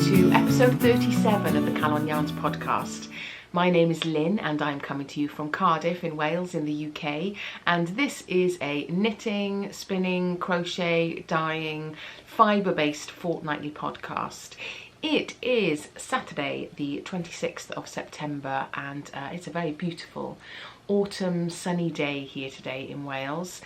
to episode 37 of the Calon Yarns podcast. My name is Lynn and I'm coming to you from Cardiff in Wales in the UK, and this is a knitting, spinning, crochet, dyeing, fibre-based fortnightly podcast. It is Saturday the 26th of September and it's a very beautiful autumn sunny day here today in Wales.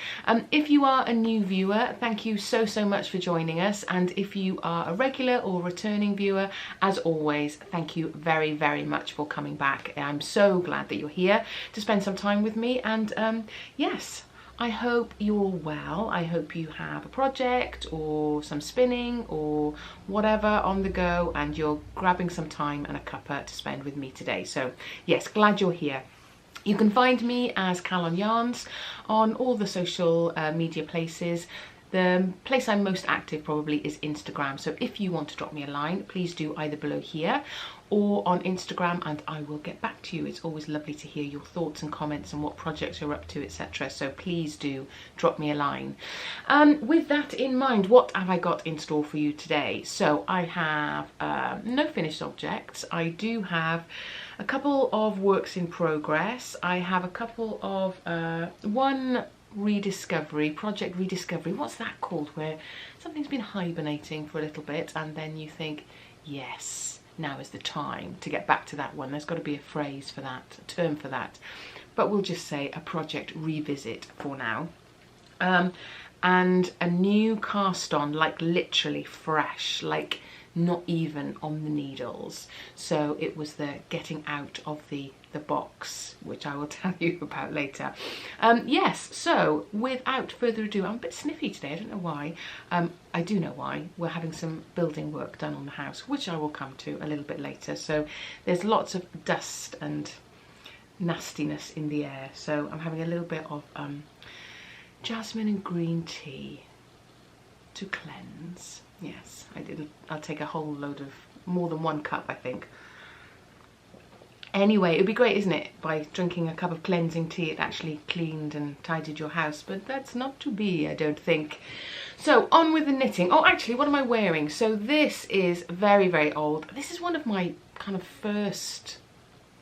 If you are a new viewer, thank you so much for joining us, and if you are a regular or returning viewer, as always, thank you very much for coming back. I'm so glad that you're here to spend some time with me, and yes, I hope you're well. I hope you have a project or some spinning or whatever on the go and you're grabbing some time and a cuppa to spend with me today. So yes, glad you're here. You can find me as Calon Yarns on all the social media places. The place I'm most active probably is Instagram. So if you want to drop me a line, please do either below here or on Instagram and I will get back to you. It's always lovely to hear your thoughts and comments and what projects you're up to, etc. So please do drop me a line. With that in mind, what have I got in store for you today? So I have no finished objects. I do have a couple of works in progress. I have a couple of one project rediscovery, what's that called, where something's been hibernating for a little bit and then you think, yes, now is the time to get back to that one. There's got to be a phrase for that, a term for that, but we'll just say a project revisit for now. And a new cast on, like literally fresh, like not even on the needles. So it was the getting out of the box, which I will tell you about later. Yes, so without further ado, I'm a bit sniffy today, I don't know why. I do know why. We're having some building work done on the house, which I will come to a little bit later. So there's lots of dust and nastiness in the air. So I'm having a little bit of jasmine and green tea to cleanse. Yes, I'll take a whole load of, more than one cup I think. Anyway, it'd be great, isn't it, by drinking a cup of cleansing tea it actually cleaned and tidied your house, but that's not to be, I don't think. So on with the knitting. Oh, actually, what am I wearing? So this is very old. This is one of my kind of first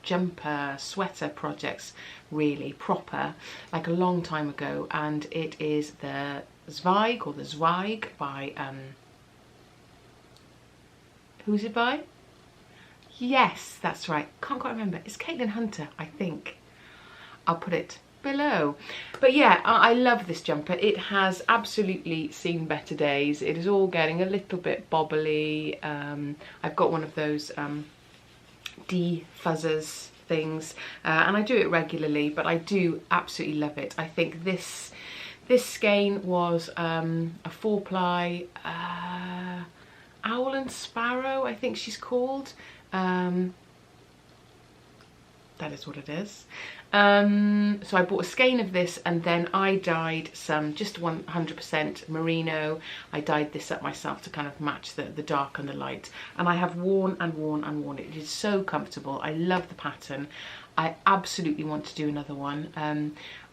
jumper sweater projects, really proper, like a long time ago, and it is the Zvike or the Zvike by who's it by? Yes, that's right. Can't quite remember. It's Caitlin Hunter, I think. I'll put it below. But yeah, I love this jumper. It has absolutely seen better days. It is all getting a little bit bobbly. I've got one of those defuzzers things, and I do it regularly, but I do absolutely love it. I think this skein was a 4-ply Owl and Sparrow, I think she's called. That is what it is. So I bought a skein of this and then I dyed some, just 100% merino. I dyed this up myself to kind of match the dark and the light. And I have worn and worn and worn it. It is so comfortable. I love the pattern. I absolutely want to do another one.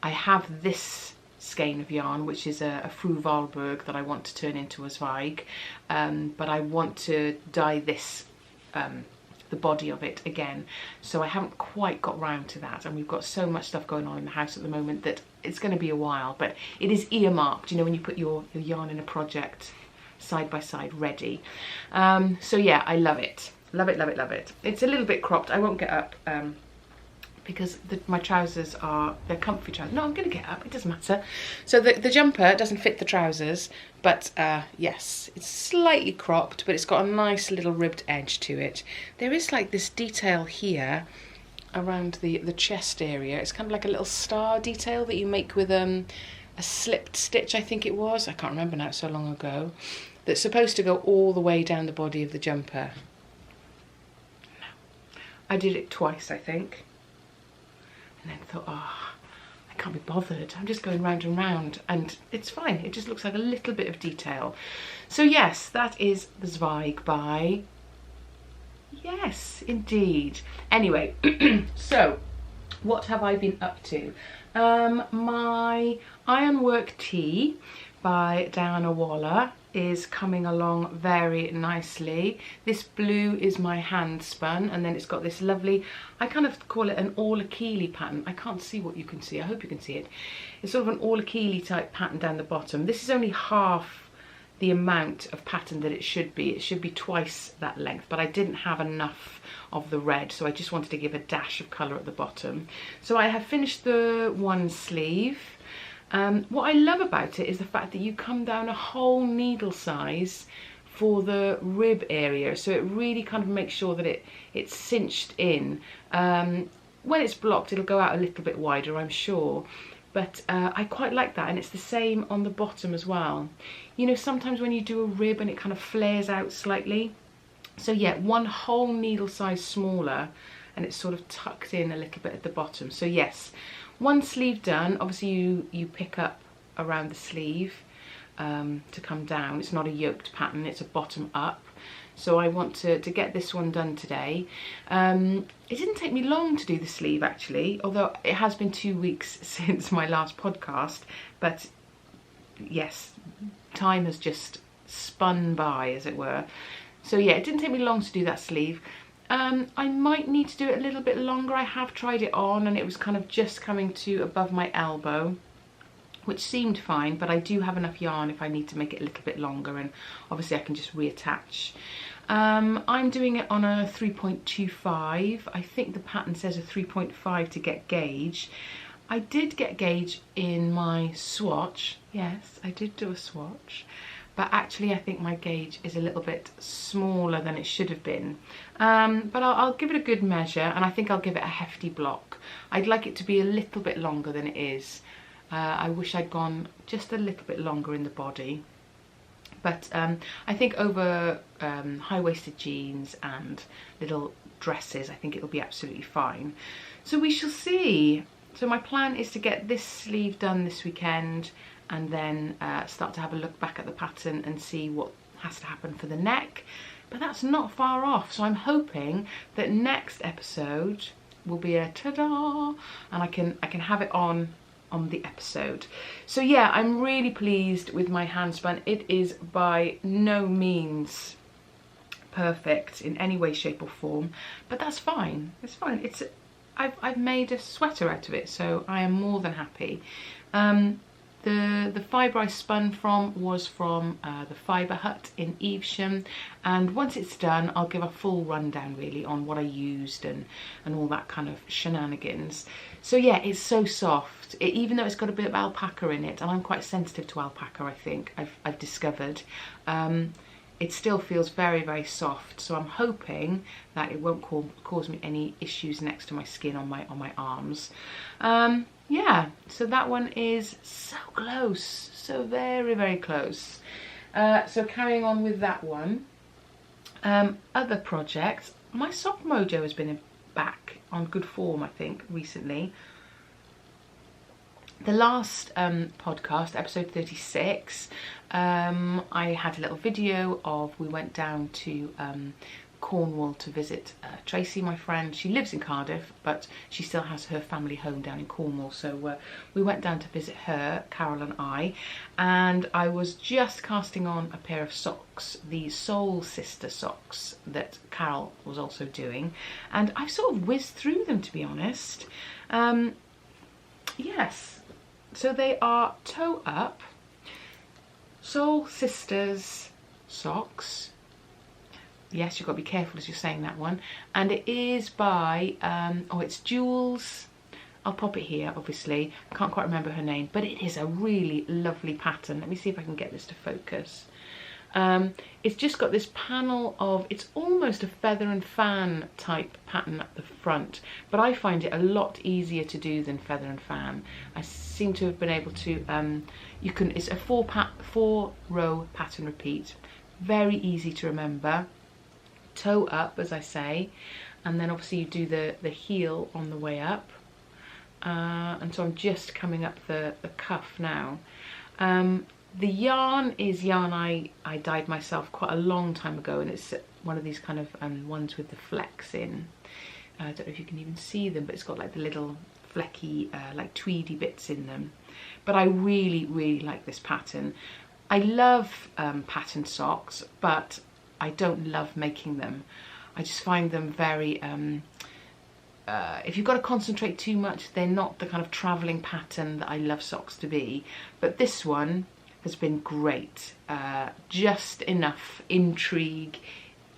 I have this skein of yarn, which is a Fru Valberg that I want to turn into a Zvike, but I want to dye this, the body of it again, so I haven't quite got round to that, and we've got so much stuff going on in the house at the moment that it's going to be a while, but it is earmarked, you know, when you put your yarn in a project side by side ready. So yeah, I love it. Love it. It's a little bit cropped. I won't get up because my trousers they're comfy trousers. No, I'm going to get up, it doesn't matter. So the jumper doesn't fit the trousers, but yes, it's slightly cropped, but it's got a nice little ribbed edge to it. There is like this detail here around the chest area. It's kind of like a little star detail that you make with a slipped stitch, I think it was. I can't remember now, it's so long ago. That's supposed to go all the way down the body of the jumper. I did it twice, I think. And then thought, oh, I can't be bothered. I'm just going round and round, and it's fine. It just looks like a little bit of detail. So yes, that is the Zvike by, yes, indeed. Anyway, so what have I been up to? My Ironwork Tea by Diana Waller is coming along very nicely. This blue is my hand spun, and then it's got this lovely, I kind of call it an all-a-keely pattern. I can't see what you can see, I hope you can see it. It's sort of an all-a-keely type pattern down the bottom. This is only half the amount of pattern that it should be. It should be twice that length, but I didn't have enough of the red, so I just wanted to give a dash of colour at the bottom. So I have finished the one sleeve. What I love about it is the fact that you come down a whole needle size for the rib area, so it really kind of makes sure that it's cinched in. When it's blocked, it'll go out a little bit wider, I'm sure, but I quite like that, and it's the same on the bottom as well. You know, sometimes when you do a rib and it kind of flares out slightly, so yeah, one whole needle size smaller, and it's sort of tucked in a little bit at the bottom. So yes, one sleeve done. Obviously you pick up around the sleeve to come down. It's not a yoked pattern, it's a bottom up. So I want to get this one done today. It didn't take me long to do the sleeve actually, although it has been 2 weeks since my last podcast, but yes, time has just spun by, as it were. So yeah, it didn't take me long to do that sleeve. I might need to do it a little bit longer. I have tried it on and it was kind of just coming to above my elbow, which seemed fine, but I do have enough yarn if I need to make it a little bit longer, and obviously I can just reattach. I'm doing it on a 3.25. I think the pattern says a 3.5 to get gauge. I did get gauge in my swatch. Yes, I did do a swatch. But actually I think my gauge is a little bit smaller than it should have been. But I'll give it a good measure, and I think I'll give it a hefty block. I'd like it to be a little bit longer than it is. I wish I'd gone just a little bit longer in the body. But I think over high-waisted jeans and little dresses, I think it'll be absolutely fine. So we shall see. So my plan is to get this sleeve done this weekend, and then start to have a look back at the pattern and see what has to happen for the neck. But that's not far off, so I'm hoping that next episode will be a ta-da, and I can have it on the episode. So yeah, I'm really pleased with my handspun. It is by no means perfect in any way, shape or form, but that's fine. It's fine. I've made a sweater out of it, so I am more than happy. The fibre I spun from was from the Fibre Hut in Evesham, and once it's done I'll give a full rundown really on what I used and all that kind of shenanigans. So yeah, it's so soft, even though it's got a bit of alpaca in it, and I'm quite sensitive to alpaca, I think I've discovered. It still feels very, very soft, so I'm hoping that it won't cause me any issues next to my skin on my arms. Yeah, so that one is so close, so very, very close. So carrying on with that one. Other projects, my sock mojo has been back on good form, I think, recently. The last podcast, episode 36, I had a little video of, we went down to Cornwall to visit Tracy, my friend. She lives in Cardiff, but she still has her family home down in Cornwall, so we went down to visit her, Carol and I was just casting on a pair of socks, the Soul Sister socks that Carol was also doing, and I've sort of whizzed through them, to be honest. Yes, so they are toe up Soul Sisters socks. Yes, you've got to be careful as you're saying that one. And it is by, oh, it's Jules. I'll pop it here, obviously. I can't quite remember her name, but it is a really lovely pattern. Let me see if I can get this to focus. It's just got this panel of, it's almost a feather and fan type pattern at the front, but I find it a lot easier to do than feather and fan. I seem to have been able to, it's a four row pattern repeat. Very easy to remember. Toe up, as I say, and then obviously you do the heel on the way up, and so I'm just coming up the cuff now. The yarn is yarn I dyed myself quite a long time ago, and it's one of these kind of ones with the flecks in. I don't know if you can even see them, but it's got like the little flecky like tweedy bits in them. But I really, really like this pattern. I love patterned socks, but I don't love making them. I just find them very, if you've got to concentrate too much, they're not the kind of travelling pattern that I love socks to be. But this one has been great. Just enough intrigue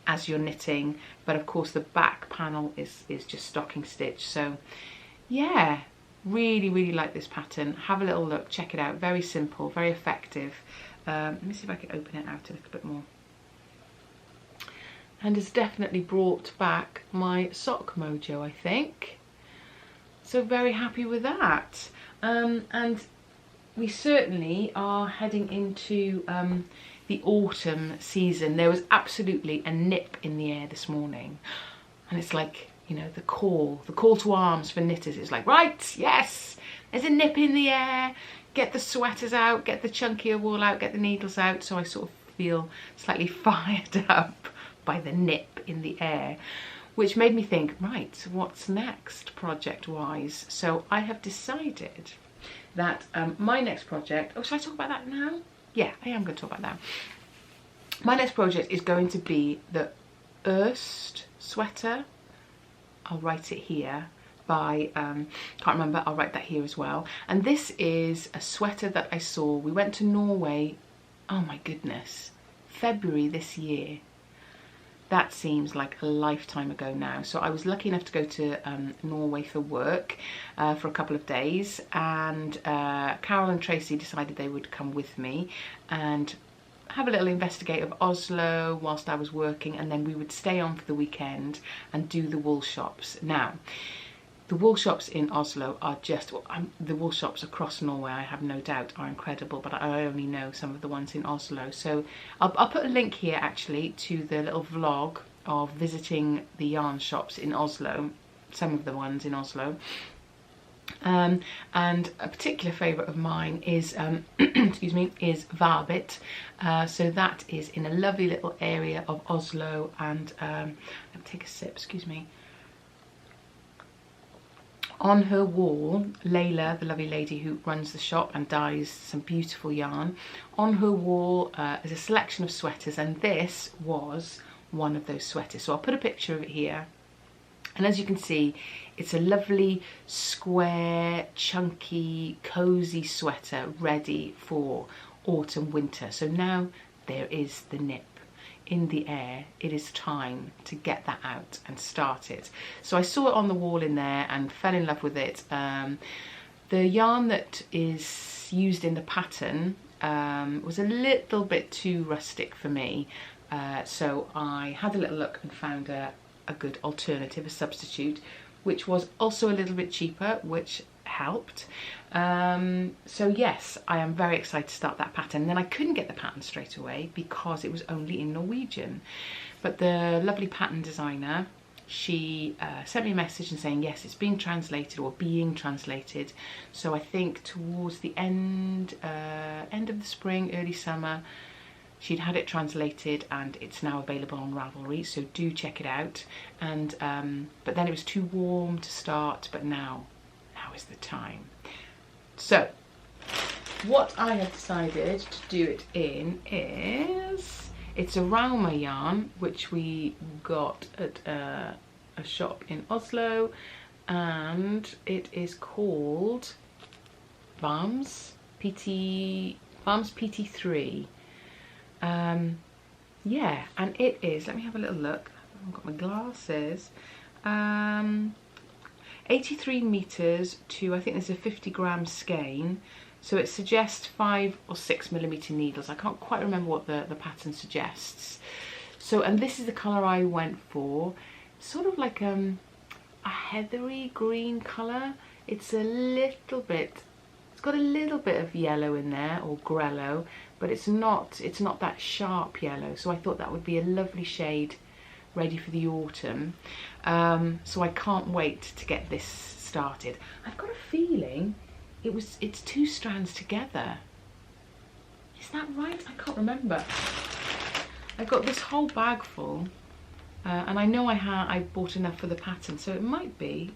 as you're knitting, but of course the back panel is just stocking stitch. So yeah, really like this pattern. Have a little look, check it out. Very simple, very effective. Let me see if I can open it out a little bit more. And has definitely brought back my sock mojo, I think. So very happy with that. And we certainly are heading into the autumn season. There was absolutely a nip in the air this morning, and it's like, you know, the call to arms for knitters. It's like, right, yes, there's a nip in the air. Get the sweaters out, get the chunkier wool out, get the needles out. So I sort of feel slightly fired up by the nip in the air, which made me think, right, what's next project-wise? So I have decided that my next project, oh, should I talk about that now? Yeah, I am going to talk about that. My next project is going to be the Erst sweater. I'll write it here by, can't remember, I'll write that here as well. And this is a sweater that I saw. We went to Norway, oh my goodness, February this year. That seems like a lifetime ago now. So I was lucky enough to go to Norway for work for a couple of days, and Carol and Tracy decided they would come with me and have a little investigate of Oslo whilst I was working, and then we would stay on for the weekend and do the wool shops. Now, the wool shops in Oslo are just, well, the wool shops across Norway, I have no doubt, are incredible, but I only know some of the ones in Oslo. So I'll put a link here actually to the little vlog of visiting the yarn shops in Oslo, some of the ones in Oslo. And a particular favourite of mine is, excuse me, is Verbit. So that is in a lovely little area of Oslo, and let me take a sip, excuse me. On her wall, Layla, the lovely lady who runs the shop and dyes some beautiful yarn, on her wall is a selection of sweaters, and this was one of those sweaters. So I'll put a picture of it here. And as you can see, it's a lovely, square, chunky, cosy sweater ready for autumn, winter. So now there is the nip in the air. It is time to get that out and start it. So I saw it on the wall in there and fell in love with it. The yarn that is used in the pattern was a little bit too rustic for me, so I had a little look and found a good alternative, a substitute, which was also a little bit cheaper, which helped. So yes, I am very excited to start that pattern. Then I couldn't get the pattern straight away because it was only in Norwegian, but the lovely pattern designer, she sent me a message and saying yes, it's being translated or being translated. So I think towards the end of the spring, early summer, she'd had it translated and it's now available on Ravelry, so do check it out. And but then it was too warm to start, but now is the time. So what I have decided to do it in is, it's a Rauma yarn which we got at a shop in Oslo, and it is called Varms PT3. Yeah, and it is, let me have a little look, I've got my glasses, 83 meters to, I think there's a 50 gram skein, so it suggests 5 or 6 millimeter needles. I can't quite remember what the pattern suggests. So, and this is the colour I went for, sort of like a heathery green colour. It's a little bit, it's got a little bit of yellow in there, or grello, but it's not that sharp yellow. So I thought that would be a lovely shade ready for the autumn. So I can't wait to get this started. I've got a feeling it's 2 strands together. Is that right? I can't remember. I got this whole bag full, and I know I bought enough for the pattern, so it might be.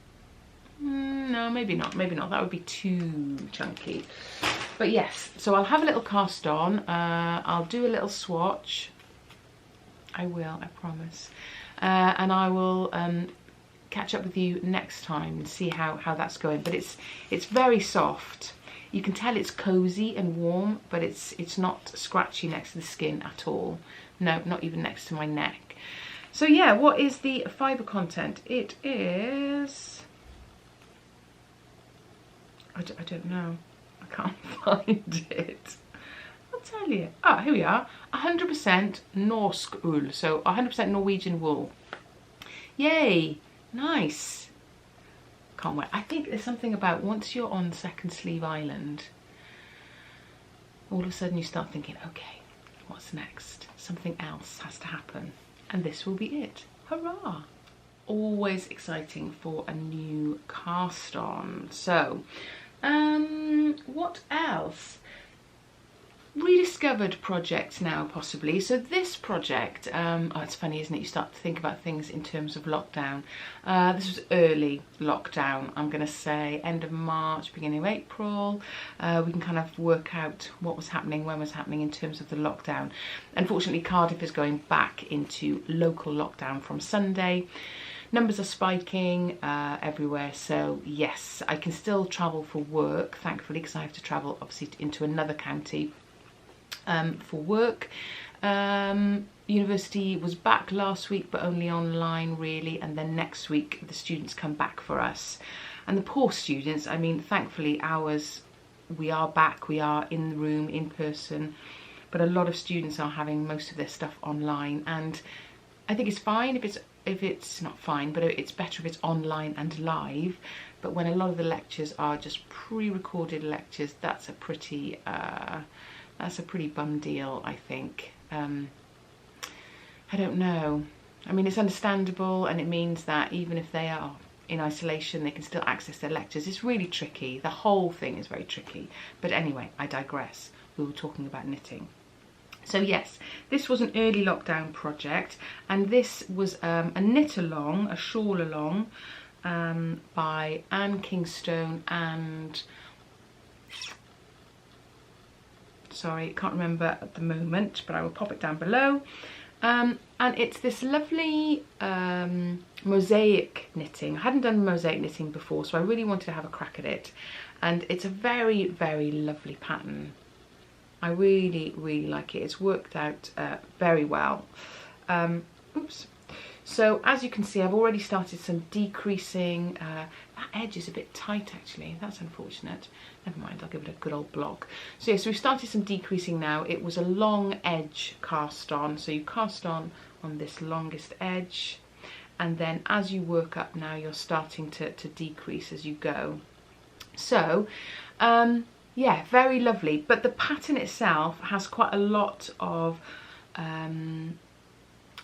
No, maybe not. Maybe not. That would be too chunky. But yes, so I'll have a little cast on. I'll do a little swatch. I will, I promise. And I will catch up with you next time and see how that's going. But it's very soft. You can tell it's cozy and warm, but it's not scratchy next to the skin at all. No, not even next to my neck. So yeah, what is the fibre content? It is... I don't know. I can't find it. I'll tell you. Ah, here we are. 100% Norsk ull. So 100% Norwegian wool. Yay! Nice. Can't wait. I think there's something about once you're on Second Sleeve Island, all of a sudden you start thinking, okay, what's next? Something else has to happen. And this will be it. Hurrah! Always exciting for a new cast on. So, what else? Rediscovered projects now, possibly. So this project, oh, it's funny, isn't it? You start to think about things in terms of lockdown. This was early lockdown, I'm going to say, end of March, beginning of April. We can kind of work out what was happening, when was happening in terms of the lockdown. Unfortunately, Cardiff is going back into local lockdown from Sunday. Numbers are spiking everywhere, so yes, I can still travel for work, thankfully, because I have to travel, obviously, into another county for work. University was back last week, but only online, really, and then next week the students come back for us. And the poor students, I mean, thankfully ours, we are back, we are in the room, in person, but a lot of students are having most of their stuff online, and I think it's fine if it's not fine, but it's better if it's online and live. But when a lot of the lectures are just pre-recorded lectures, that's a pretty bum deal, I think. I don't know. I mean, it's understandable, and it means that even if they are in isolation, they can still access their lectures. It's really tricky. The whole thing is very tricky. But anyway, I digress. We were talking about knitting. So yes, this was an early lockdown project, and this was a knit along, a shawl along, by Anne Kingstone and, sorry, can't remember at the moment, but I will pop it down below. And it's this lovely mosaic knitting. I hadn't done mosaic knitting before, so I really wanted to have a crack at it. And it's a very, very lovely pattern. I really, really like it. It's worked out very well. Oops. So as you can see, I've already started some decreasing. That edge is a bit tight, actually. That's unfortunate. Never mind, I'll give it a good old block. So yeah, so we've started some decreasing now. It was a long edge cast on. So you cast on this longest edge. And then as you work up now, you're starting to decrease as you go. So, yeah, very lovely. But the pattern itself has quite a lot of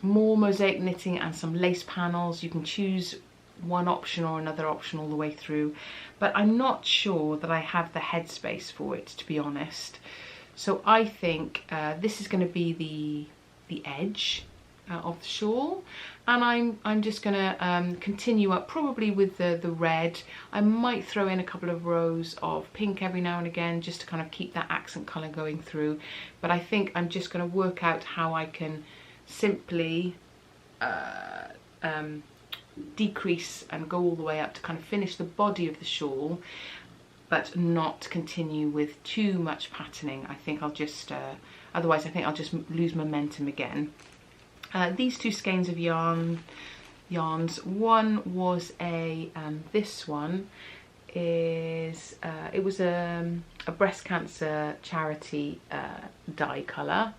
more mosaic knitting and some lace panels. You can choose one option or another option all the way through. But I'm not sure that I have the headspace for it, to be honest. So I think this is going to be the edge of the shawl. And I'm just going to continue up probably with the red. I might throw in a couple of rows of pink every now and again just to kind of keep that accent colour going through. But I think I'm just going to work out how I can simply decrease and go all the way up to kind of finish the body of the shawl, but not continue with too much patterning. I think I'll just, otherwise I think I'll just lose momentum again. These two skeins of yarns, one was a, this one is, it was a breast cancer charity dye colour,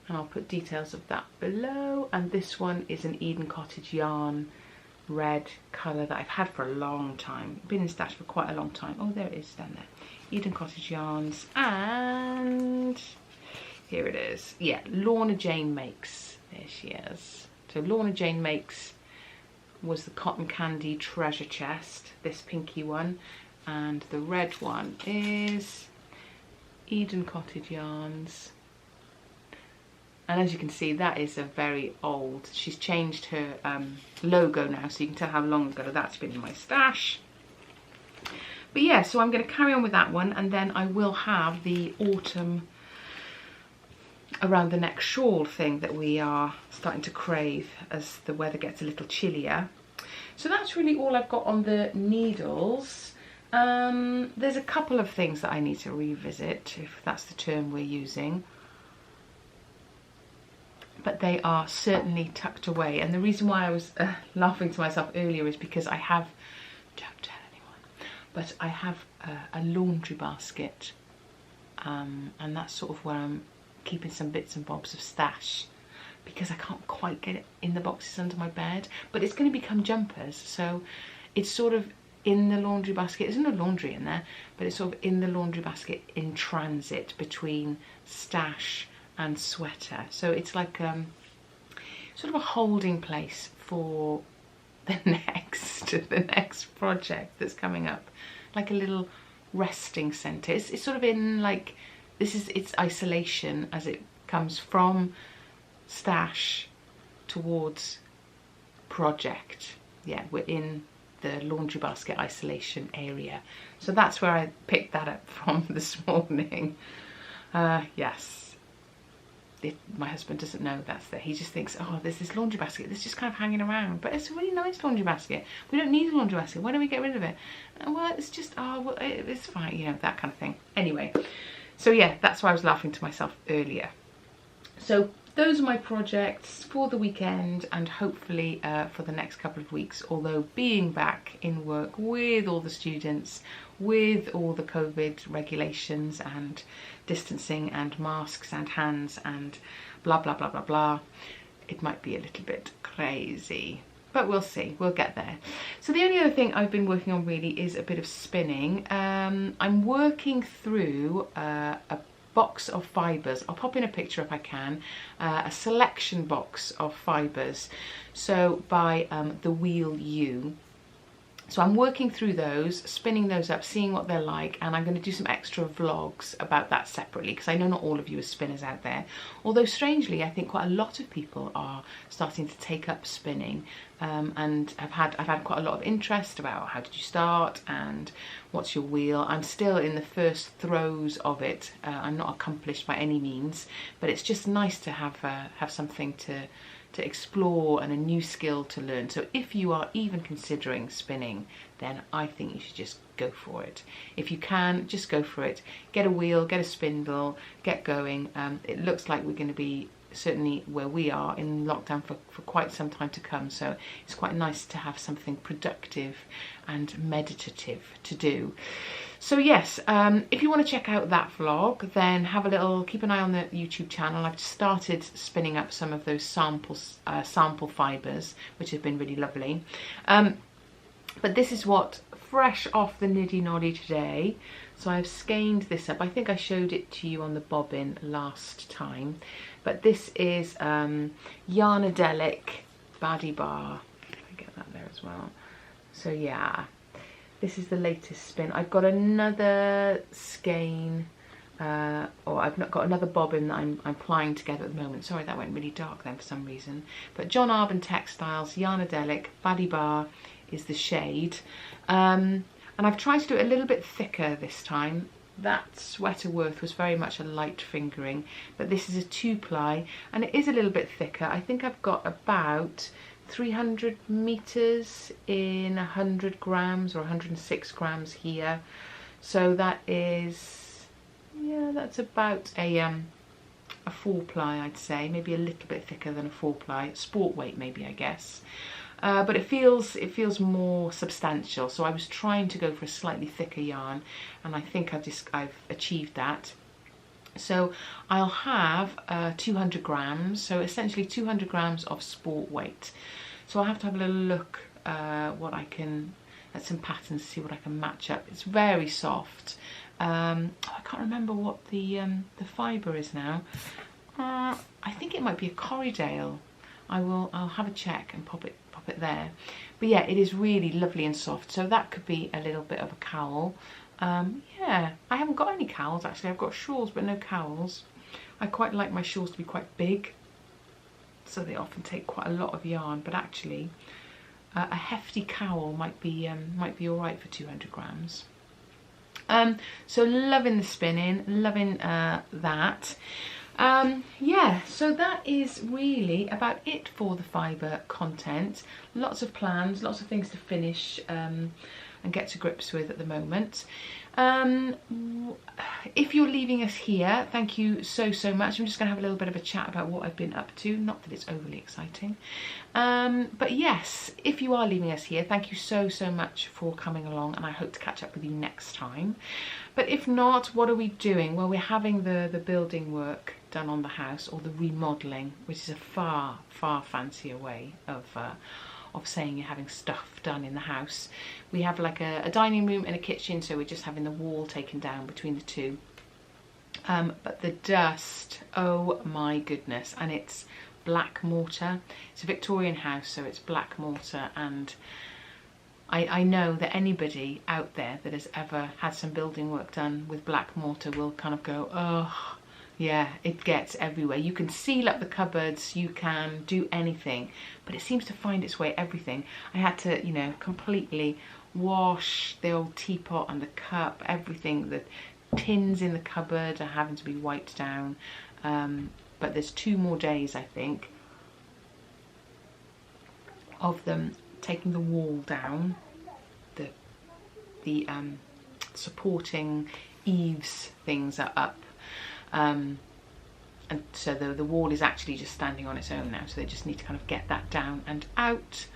and I'll put details of that below. And this one is an Eden Cottage yarn red colour that I've had for a long time, been in stash for quite a long time. Oh, there it is down there, Eden Cottage yarns, and here it is. Yeah, Lorna Jane Makes. There she is. So Lorna Jane Makes was the Cotton Candy Treasure Chest, this pinky one, and the red one is Eden Cottage Yarns. And as you can see, that is a very old, she's changed her logo now, so you can tell how long ago that's been in my stash. But yeah, so I'm going to carry on with that one, and then I will have the autumn around the neck shawl thing that we are starting to crave as the weather gets a little chillier. So that's really all I've got on the needles. There's a couple of things that I need to revisit, if that's the term we're using. But they are certainly tucked away. And the reason why I was laughing to myself earlier is because I have, don't tell anyone, but I have a laundry basket. And that's sort of where I'm keeping some bits and bobs of stash, because I can't quite get it in the boxes under my bed. But it's going to become jumpers, so it's sort of in the laundry basket. There's no laundry in there, but it's sort of in the laundry basket in transit between stash and sweater. So it's like sort of a holding place for the next project that's coming up, like a little resting centre. It's sort of in like, this is its isolation as it comes from stash towards project. Yeah, we're in the laundry basket isolation area. So that's where I picked that up from this morning. Yes. My husband doesn't know that's there. He just thinks, oh, there's this laundry basket that's just kind of hanging around. But it's a really nice laundry basket. We don't need a laundry basket. Why don't we get rid of it? Well, it's just, oh, well, it's fine, you know, that kind of thing. Anyway, so yeah, that's why I was laughing to myself earlier. So those are my projects for the weekend and hopefully for the next couple of weeks, although being back in work with all the students, with all the COVID regulations and distancing and masks and hands and blah, blah, blah, blah, blah, it might be a little bit crazy. But we'll see, we'll get there. So the only other thing I've been working on really is a bit of spinning. I'm working through a box of fibres. I'll pop in a picture if I can. A selection box of fibres, so by the Wheel Ewe. So I'm working through those, spinning those up, seeing what they're like, and I'm going to do some extra vlogs about that separately, because I know not all of you are spinners out there. Although strangely, I think quite a lot of people are starting to take up spinning, and I've had quite a lot of interest about how did you start and what's your wheel. I'm still in the first throes of it. I'm not accomplished by any means, but it's just nice to have something to explore and a new skill to learn. So if you are even considering spinning, then I think you should just go for it. If you can, just go for it. Get a wheel, get a spindle, get going. It looks like we're going to be, certainly where we are, in lockdown for quite some time to come, so it's quite nice to have something productive and meditative to do. So yes, if you want to check out that vlog, then keep an eye on the YouTube channel. I've started spinning up some of those sample fibres, which have been really lovely. But this is what, fresh off the niddy noddy today. So I've skeined this up. I think I showed it to you on the bobbin last time. But this is Yarnadelic Baddie Bar. If I get that there as well. So yeah. This is the latest spin. I've got another skein, or I've not got another bobbin that I'm plying together at the moment. Sorry, that went really dark then for some reason. But John Arbon Textiles, Yarnadelic, Baddie Bar is the shade. And I've tried to do it a little bit thicker this time. That sweater worth was very much a light fingering, but this is a 2-ply and it is a little bit thicker. I think I've got about 300 meters in 100 grams or 106 grams here. So that is, yeah, that's about a 4-ply, I'd say, maybe a little bit thicker than a 4-ply, sport weight maybe, I guess. But it feels more substantial. So I was trying to go for a slightly thicker yarn, and I think I've achieved that. So I'll have 200 grams, so essentially 200 grams of sport weight. So I'll have to have a little look at some patterns to see what I can match up. It's very soft. I can't remember what the fibre is now. I think it might be a Corriedale. I'll have a check and pop it there. But yeah, it is really lovely and soft. So that could be a little bit of a cowl. Yeah, I haven't got any cowls actually. I've got shawls but no cowls. I quite like my shawls to be quite big, so they often take quite a lot of yarn. But actually, a hefty cowl might be all right for 200 grams. So loving the spinning, loving that. Yeah, so that is really about it for the fibre content. Lots of plans, lots of things to finish and get to grips with at the moment. If you're leaving us here, thank you so much. I'm just going to have a little bit of a chat about what I've been up to, not that it's overly exciting, but yes, if you are leaving us here, thank you so much for coming along, and I hope to catch up with you next time. But if not, what are we doing? Well, we're having the building work done on the house, or the remodelling, which is a far fancier way of saying you're having stuff done in the house. We have like a dining room and a kitchen, so we're just having the wall taken down between the two. But the dust, oh my goodness, and it's black mortar. It's a Victorian house, so it's black mortar, and I know that anybody out there that has ever had some building work done with black mortar will kind of go, oh, yeah, it gets everywhere. You can seal up the cupboards, you can do anything, but it seems to find its way everything. I had to, you know, completely wash the old teapot and the cup, everything. The tins in the cupboard are having to be wiped down. But there's 2 more days, I think, of them taking the wall down. The supporting eaves things are up. And so the wall is actually just standing on its own now, so they just need to kind of get that down and out.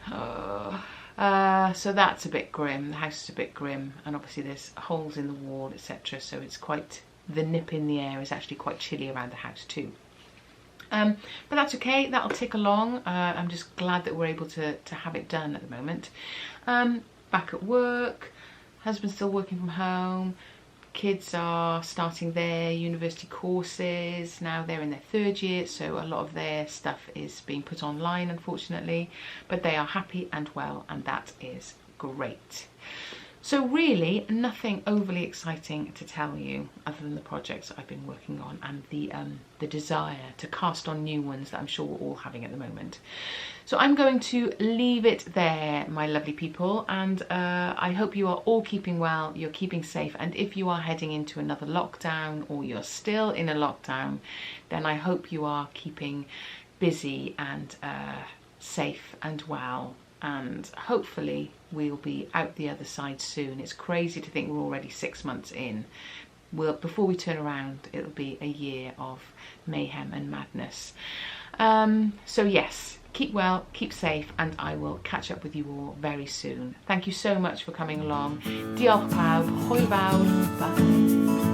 So that's a bit grim. The house is a bit grim, and obviously there's holes in the wall, etc. So it's quite, the nip in the air is actually quite chilly around the house too. But that's okay, that'll tick along. I'm just glad that we're able to have it done at the moment. Back at work, husband's still working from home. Kids are starting their university courses. Now they're in their 3rd year, so a lot of their stuff is being put online, unfortunately, but they are happy and well, and that is great. So really nothing overly exciting to tell you other than the projects that I've been working on and the desire to cast on new ones that I'm sure we're all having at the moment. So I'm going to leave it there, my lovely people, and I hope you are all keeping well, you're keeping safe, and if you are heading into another lockdown or you're still in a lockdown, then I hope you are keeping busy and safe and well, and hopefully we'll be out the other side soon. It's crazy to think we're already 6 months in. Before we turn around, it'll be a year of mayhem and madness. So yes, keep well, keep safe, and I will catch up with you all very soon. Thank you so much for coming along. Diolch pawb, hwyl fawr, bye.